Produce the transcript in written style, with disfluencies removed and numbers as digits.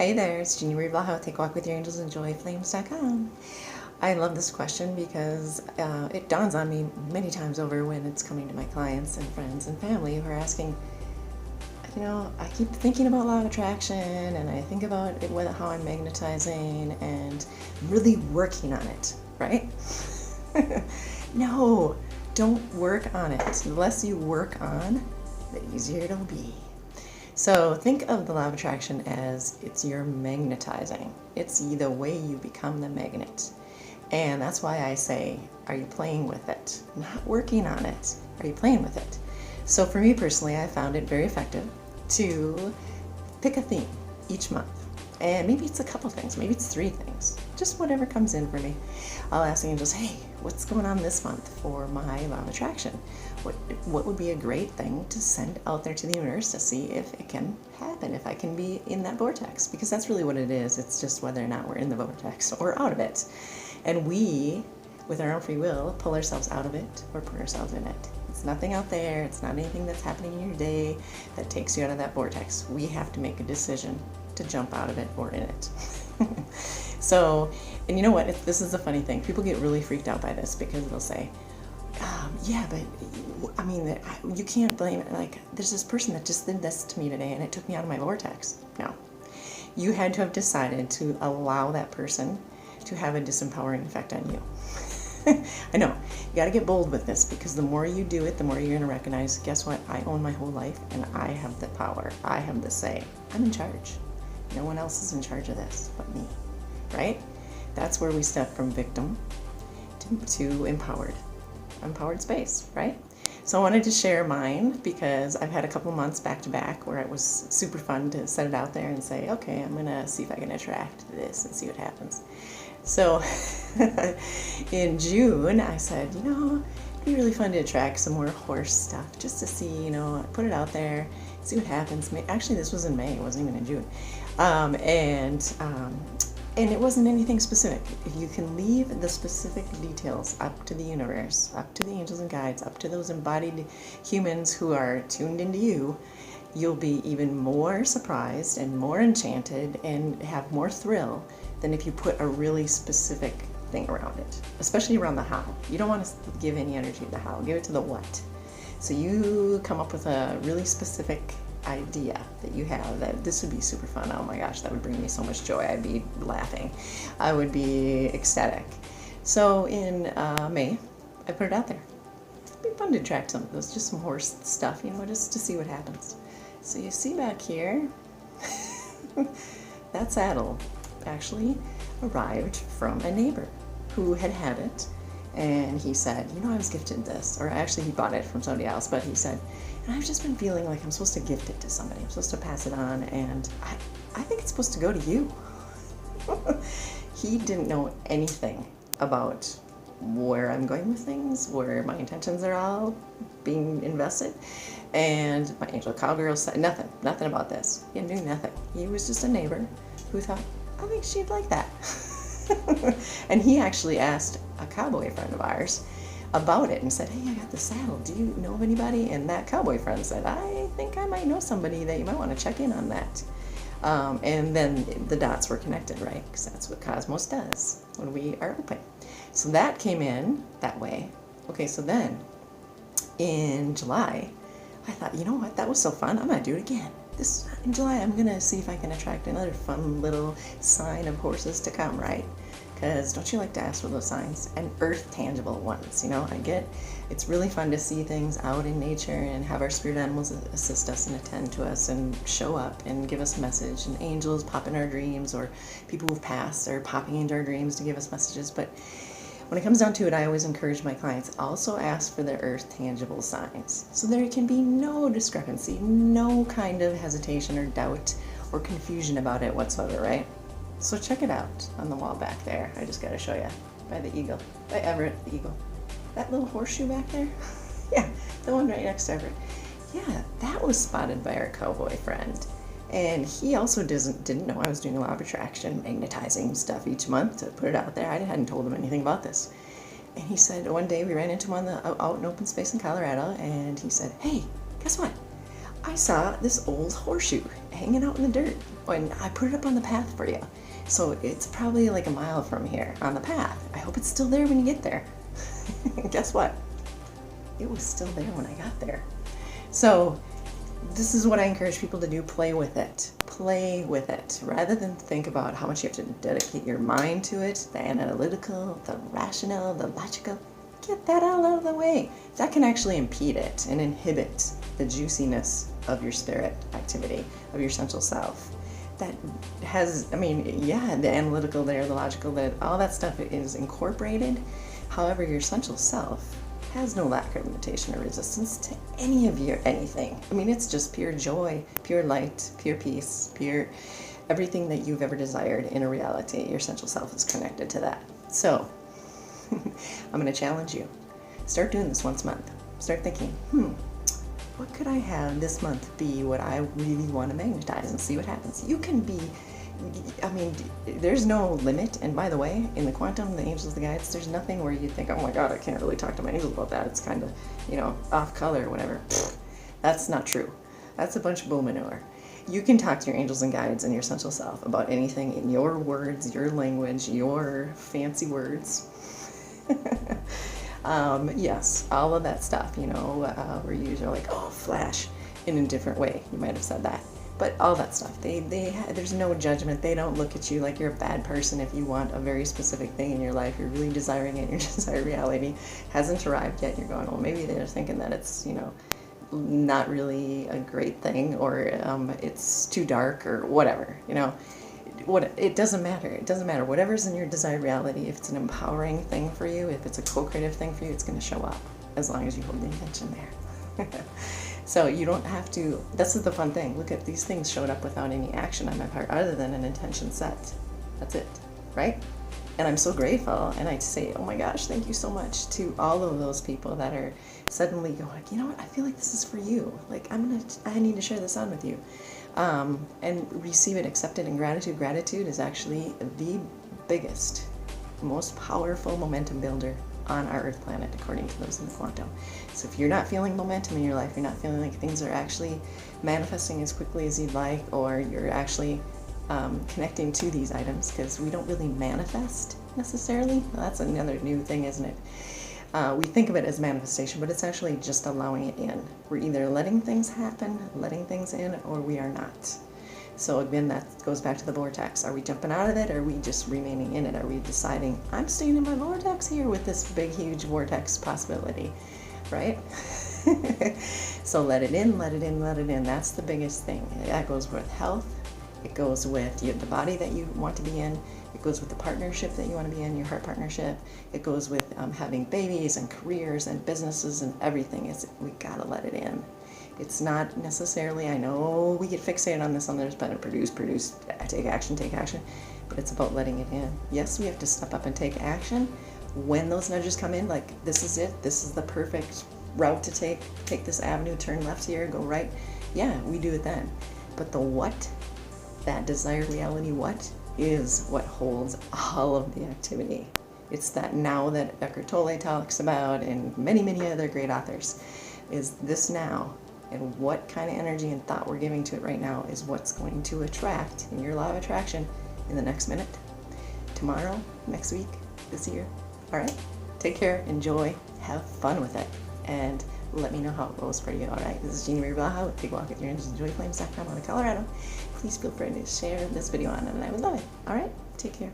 Hey there, it's Jeannie with Blaha. Take a walk with your angels and joyflames.com. I love this question because it dawns on me many times over when it's coming to my clients and friends and family who are asking, I keep thinking about law of attraction and I think about how I'm magnetizing and really working on it, right? No, don't work on it. The less you work on, the easier it'll be. So think of the law of attraction as it's your magnetizing. It's the way you become the magnet. And that's why I say, are you playing with it? Not working on it. Are you playing with it? So for me personally, I found it very effective to pick a theme each month. And maybe it's a couple things, maybe it's 3 things, just whatever comes in for me. I'll ask the angels, hey, what's going on this month for my law of attraction? What would be a great thing to send out there to the universe to see if it can happen, if I can be in that vortex? Because that's really what it is. It's just whether or not we're in the vortex or out of it. And we, with our own free will, pull ourselves out of it or put ourselves in it. It's nothing out there. It's not anything that's happening in your day that takes you out of that vortex. We have to make a decision to jump out of it or in it. So, and you know what? This is a funny thing. People get really freaked out by this because they'll say, yeah, but I mean, you can't blame it. Like, there's this person that just did this to me today and it took me out of my vortex. No. You had to have decided to allow that person to have a disempowering effect on you. I know, you got to get bold with this because the more you do it, the more you're going to recognize, guess what? I own my whole life and I have the power. I have the say. I'm in charge. No one else is in charge of this but me, right? That's where we step from victim to empowered space, right? So I wanted to share mine because I've had a couple months back to back where it was super fun to set it out there and say, okay, I'm going to see if I can attract this and see what happens. So in June, I said, it'd be really fun to attract some more horse stuff just to see, put it out there, see what happens. Actually, this was in May. It wasn't even in June. And it wasn't anything specific. If you can leave the specific details up to the universe, up to the angels and guides, up to those embodied humans who are tuned into you, you'll be even more surprised and more enchanted and have more thrill than if you put a really specific thing around it, especially around the how. You don't want to give any energy to the how, give it to the what. So you come up with a really specific idea that you have that this would be super fun. Oh my gosh, that would bring me so much joy. I'd be laughing. I would be ecstatic. So in May, I put it out there. It'd be fun to attract some of those, just some horse stuff, just to see what happens. So you see back here, that saddle actually arrived from a neighbor who had it, and he said, I was gifted this, or actually he bought it from somebody else, but he said, I've just been feeling like I'm supposed to gift it to somebody. I'm supposed to pass it on, and I think it's supposed to go to you. He didn't know anything about where I'm going with things, where my intentions are all being invested, and my angel cowgirl said nothing about this. He knew nothing. He was just a neighbor who thought, I think she'd like that. And he actually asked a cowboy friend of ours about it and said, hey, I got the saddle. Do you know of anybody? And that cowboy friend said, I think I might know somebody that you might want to check in on that. And then the dots were connected, right? Because that's what Cosmos does when we are open. So that came in that way. Okay, so then in July, I thought, you know what? That was so fun. I'm going to do it again. In July, I'm going to see if I can attract another fun little sign of horses to come, right? Because don't you like to ask for those signs? And earth tangible ones, I get it's really fun to see things out in nature and have our spirit animals assist us and attend to us and show up and give us a message. And angels pop in our dreams, or people who've passed are popping into our dreams to give us messages. But when it comes down to it, I always encourage my clients also ask for the earth tangible signs, so there can be no discrepancy, no kind of hesitation or doubt or confusion about it whatsoever, right? So check it out on the wall back there. I just got to show you. By the eagle. By Everett, the eagle. That little horseshoe back there? Yeah, the one right next to Everett. Yeah, that was spotted by our cowboy friend. And he also didn't know I was doing a law of attraction, magnetizing stuff each month to put it out there. I hadn't told him anything about this. And he said, one day we ran into him out in open space in Colorado, and he said, hey, guess what? I saw this old horseshoe hanging out in the dirt, and I put it up on the path for you. So it's probably like a mile from here on the path. I hope it's still there when you get there. Guess what? It was still there when I got there. So this is what I encourage people to do. Play with it. Play with it. Rather than think about how much you have to dedicate your mind to it, the analytical, the rational, the logical, get that all out of the way. That can actually impede it and inhibit the juiciness of your spirit activity, of your essential self. That has, I mean, yeah, the analytical there, the logical there, all that stuff is incorporated. However, your essential self has no lack of limitation or resistance to any of your anything. I mean, it's just pure joy, pure light, pure peace, pure everything that you've ever desired in a reality. Your essential self is connected to that. So I'm going to challenge you. Start doing this once a month. Start thinking, what could I have this month be what I really want to magnetize, and see what happens. You can be, I mean, there's no limit. And by the way, in the quantum, the angels, the guides, there's nothing where you think, oh my God, I can't really talk to my angels about that. It's kind of, off color or whatever. That's not true. That's a bunch of bull manure. You can talk to your angels and guides and your essential self about anything in your words, your language, your fancy words. Yes, all of that stuff, where you're like, oh, flash, in a different way. You might have said that. But all that stuff, there's no judgment. They don't look at you like you're a bad person if you want a very specific thing in your life. You're really desiring it. Your desired reality hasn't arrived yet. You're going, well, maybe they're thinking that it's, not really a great thing, or it's too dark, or whatever, it doesn't matter. It doesn't matter. Whatever's in your desired reality, if it's an empowering thing for you, if it's a co-creative thing for you, it's going to show up as long as you hold the intention there. So you don't have to, this is the fun thing. Look at these things showed up without any action on my part other than an intention set. That's it, right? And I'm so grateful, and I say, oh my gosh, thank you so much to all of those people that are suddenly going, you know what, I feel like this is for you. Like, I need to share this on with you. And receive it, accept it, and gratitude. Gratitude is actually the biggest, most powerful momentum builder on our Earth planet, according to those in the quantum. So if you're not feeling momentum in your life, you're not feeling like things are actually manifesting as quickly as you'd like, or you're actually connecting to these items, because we don't really manifest necessarily. Well, that's another new thing, isn't it? We think of it as manifestation, but it's actually just allowing it in. We're either letting things happen, letting things in, or we are not. So again, that goes back to the vortex. Are we jumping out of it, or are we just remaining in it? Are we deciding, I'm staying in my vortex here with this big, huge vortex possibility, right? So let it in, let it in, let it in. That's the biggest thing. That goes with health. It goes with the body that you want to be in. It goes with the partnership that you want to be in, your heart partnership. It goes with having babies and careers and businesses and everything. We gotta let it in. It's not necessarily, I know we get fixated on this, on there's better produce, take action, but it's about letting it in. Yes, we have to step up and take action when those nudges come in, like this is it, this is the perfect route to take this avenue, turn left here, go right. Yeah, we do it then. But the what, that desired reality, what is what holds all of the activity. It's that now that Eckhart Tolle talks about, and many, many other great authors, is this now. And what kind of energy and thought we're giving to it right now is what's going to attract in your law of attraction in the next minute, tomorrow, next week, this year. All right? Take care, enjoy, have fun with it, and let me know how it goes for you. All right? This is Jeannie Blaha with Big Walk with Your Angels and Joyflames.com out of Colorado. Please feel free to share this video on, and I would love it. All right? Take care.